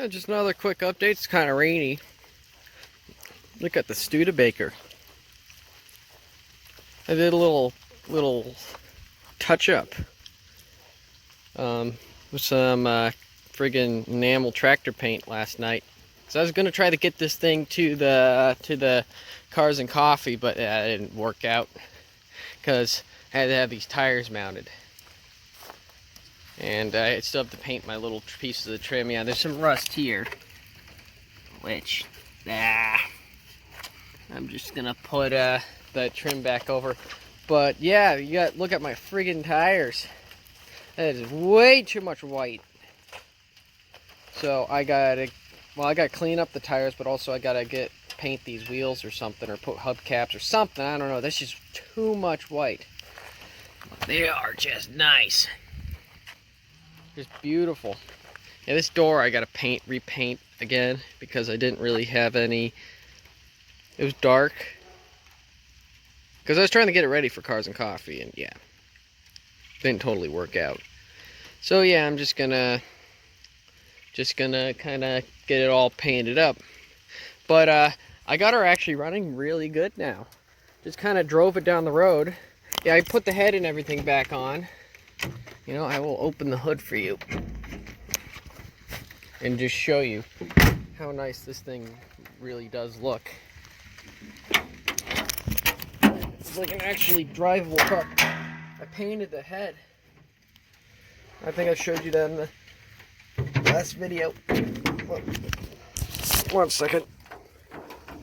Just another quick update. It's kind of rainy. Look at the Studebaker. I did a little touch up with some friggin' enamel tractor paint last night. So I was gonna try to get this thing to the Cars and Coffee, but it didn't work out because I had to have these tires mounted. And I still have to paint my little pieces of the trim. Yeah, there's some rust here, which I'm just gonna put the trim back over. But yeah, you got look at my friggin' tires. That is way too much white. So I gotta clean up the tires, but also I gotta paint these wheels or something, or put hubcaps or something. I don't know. That's just too much white. They are just nice. Just beautiful. Yeah, this door I gotta repaint again because I didn't really have any. It was dark because I was trying to get it ready for Cars and Coffee, and yeah, didn't totally work out. So yeah, I'm just gonna kind of get it all painted up. But I got her actually running really good now. Just kind of drove it down the road. Yeah, I put the head and everything back on. You know, I will open the hood for you and just show you how nice this thing really does look. It's like an actually drivable car. I painted the head. I think I showed you that in the last video. One second.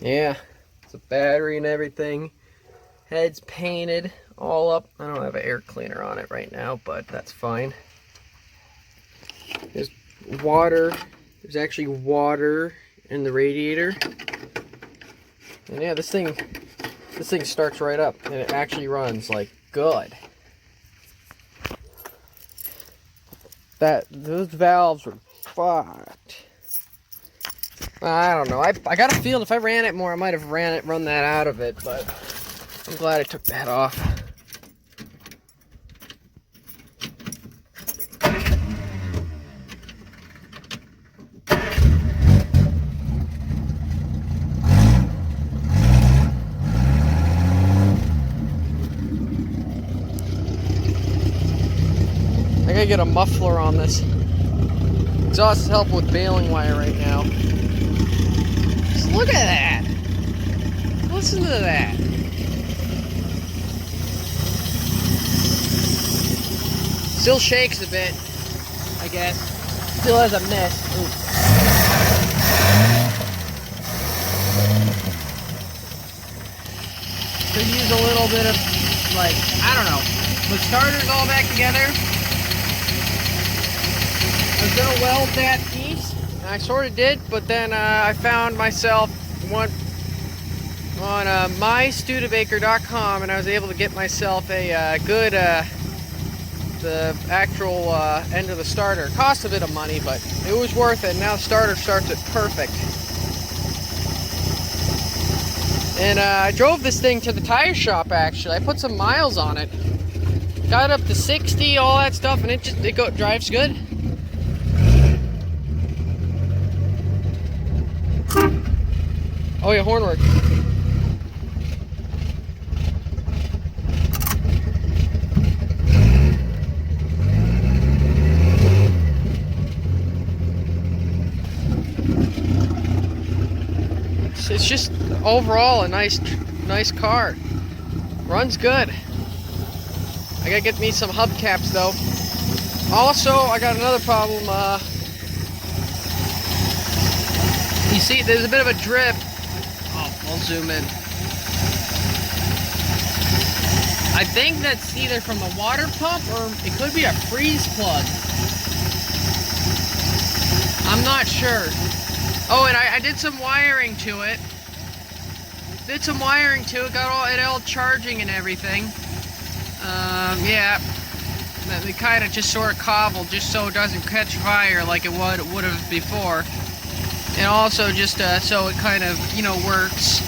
Yeah, it's a battery and everything. Head's painted all up. I don't have an air cleaner on it right now, but that's fine. There's water. There's actually water in the radiator. And yeah, this thing starts right up, and it actually runs like good. Those valves were fucked. I don't know. I got a feel if I ran it more, I might have run that out of it, but I'm glad I took that off. I gotta get a muffler on this. Exhaust is helping with baling wire right now. Just look at that. Listen to that. Still shakes a bit, I guess. Still has a mist. Could use a little bit of, like, I don't know. The starter's all back together. I was gonna weld that piece, and I sort of did, but then I found myself on mystudebaker.com, and I was able to get myself a good, the actual end of the starter. It cost a bit of money, but it was worth it. Now the starter starts it perfect. And I drove this thing to the tire shop, actually. I put some miles on it. Got up to 60, all that stuff, and it drives good. Oh yeah, horn work. It's just overall a nice car. Runs good. I gotta get me some hubcaps though. Also, I got another problem. You see, there's a bit of a drip. Oh, I'll zoom in. I think that's either from the water pump or it could be a freeze plug. I'm not sure. Oh, and I did some wiring to it. Got it all charging and everything. Yeah. We kind of just sort of cobbled just so it doesn't catch fire like it would have before. And also just so it kind of, you know, works.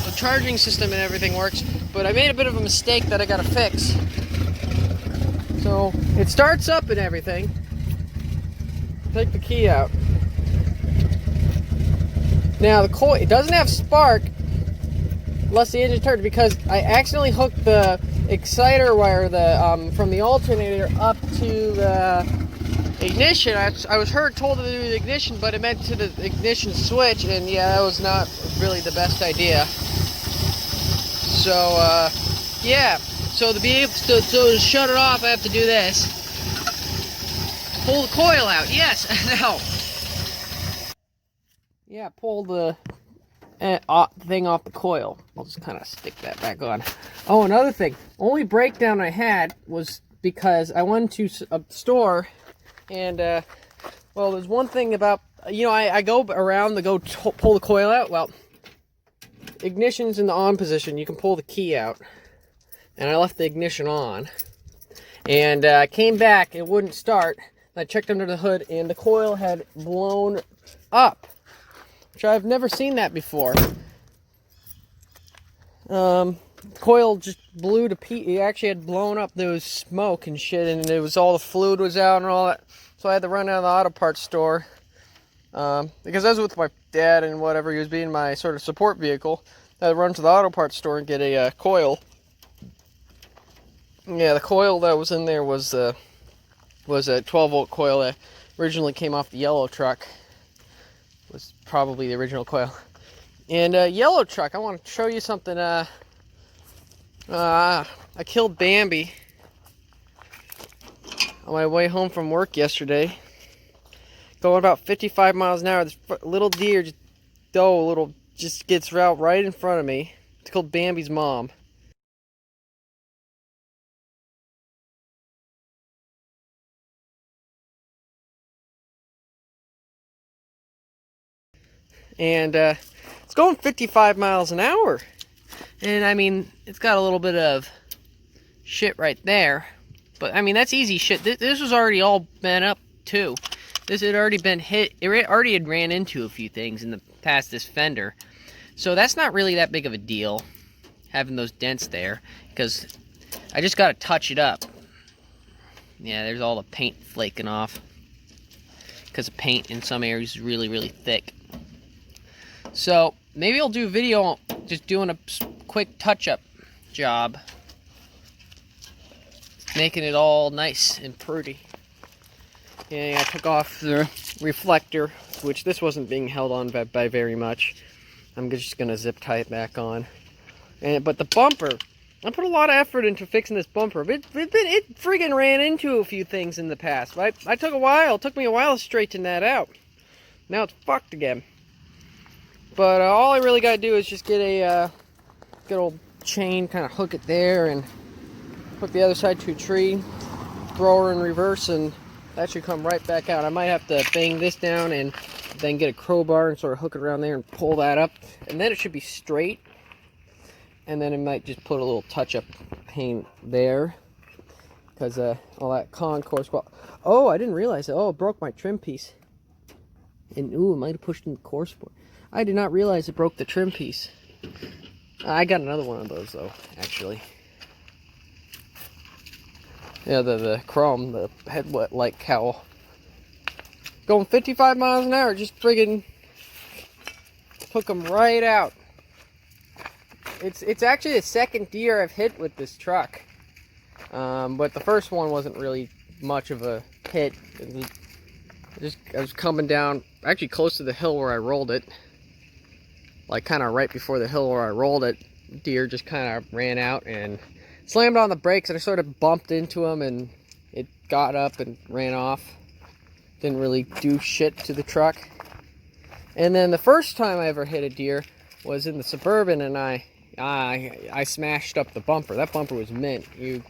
The charging system and everything works, but I made a bit of a mistake that I gotta fix. So it starts up and everything. take the key out. Now the coil, it doesn't have spark unless the engine turns, because I accidentally hooked the exciter wire from the alternator up to the ignition. I was told to do the ignition, but it meant to the ignition switch, and yeah, that was not really the best idea. So yeah, so to be able to shut it off, I have to do this. Pull the coil out. Yes. Now. Yeah, pull the thing off the coil. I'll just kind of stick that back on. Oh, another thing. Only breakdown I had was because I went to a store, and well, there's one thing about, you know, I go around to go pull the coil out. Well, ignition's in the on position. You can pull the key out, and I left the ignition on, and I came back. It wouldn't start. I checked under the hood, and the coil had blown up, which I've never seen that before. Coil just blew to pieces. It actually had blown up. There was smoke and shit, and it was all the fluid was out and all that. So I had to run out of the auto parts store, because I was with my dad and whatever. He was being my sort of support vehicle. I had to run to the auto parts store and get a coil. Yeah, the coil that was in there was a 12-volt coil that originally came off the yellow truck. Was probably the original coil. And yellow truck, I want to show you something. I killed Bambi on my way home from work yesterday. Going about 55 miles an hour. This little deer just gets out right in front of me. It's called Bambi's mom. And it's going 55 miles an hour. And I mean, it's got a little bit of shit right there. But I mean, that's easy shit. This was already all bent up too. This had already been hit. It already had ran into a few things in the past this fender. So that's not really that big of a deal, having those dents there. Because I just got to touch it up. Yeah, there's all the paint flaking off. Because the paint in some areas is really, really thick. So maybe I'll do a video just doing a quick touch-up job, making it all nice and pretty. And I took off the reflector, which this wasn't being held on by very much. I'm just gonna zip tie it back on. But the bumper, I put a lot of effort into fixing this bumper. It friggin' ran into a few things in the past. Right? It took me a while to straighten that out. Now it's fucked again. But all I really gotta do is just get a good old chain, kind of hook it there, and hook the other side to a tree, throw her in reverse, and that should come right back out. I might have to bang this down and then get a crowbar and sort of hook it around there and pull that up, and then it should be straight. And then I might just put a little touch-up paint there, because all that concourse. Well, oh, I didn't realize it. Oh, it broke my trim piece. And ooh, it might have pushed in the course board. I did not realize it broke the trim piece. I got another one of those though, actually. Yeah, the chrome, the headlight cowl. Going 55 miles an hour, just friggin' took them right out. It's actually the second deer I've hit with this truck. But the first one wasn't really much of a hit. I was coming down, actually close to the hill where I rolled it. Like kind of right before the hill where I rolled it, deer just kind of ran out and slammed on the brakes, and I sort of bumped into him, and it got up and ran off. Didn't really do shit to the truck. And then the first time I ever hit a deer was in the Suburban, and I smashed up the bumper. That bumper was mint. You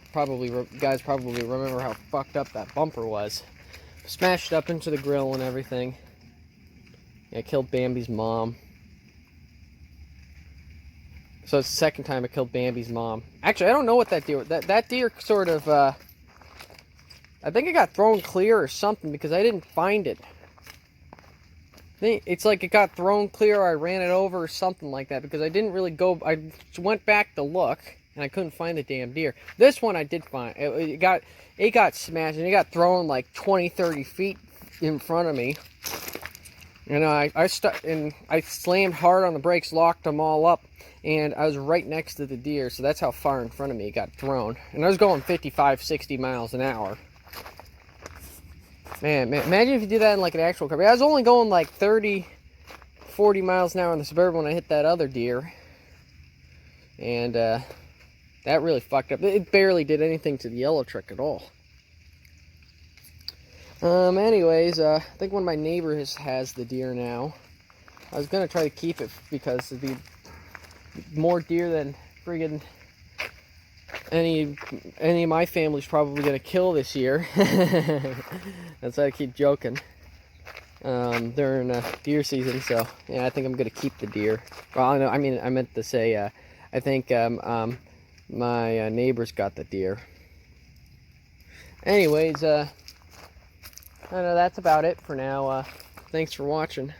guys probably remember how fucked up that bumper was. Smashed up into the grill and everything. Yeah, I killed Bambi's mom. So it's the second time I killed Bambi's mom. Actually, I don't know what that deer... That deer sort of... I think it got thrown clear or something, because I didn't find it. It's like it got thrown clear, or I ran it over or something like that, because I didn't really go... I went back to look, and I couldn't find the damn deer. This one I did find. It got smashed, and it got thrown like 20, 30 feet in front of me. And I slammed hard on the brakes, locked them all up, and I was right next to the deer, so that's how far in front of me it got thrown. And I was going 55, 60 miles an hour. Man, imagine if you did that in like an actual car. I was only going like 30, 40 miles an hour in the Suburban when I hit that other deer. And that really fucked up. It barely did anything to the yellow truck at all. Anyways, I think one of my neighbors has the deer now. I was gonna try to keep it because it'd be more deer than friggin' any of my family's probably gonna kill this year. That's why I keep joking. During deer season, so yeah, I think I'm gonna keep the deer. Well, I mean, I meant to say, I think my neighbor's got the deer. Anyways, I know that's about it for now. Thanks for watching.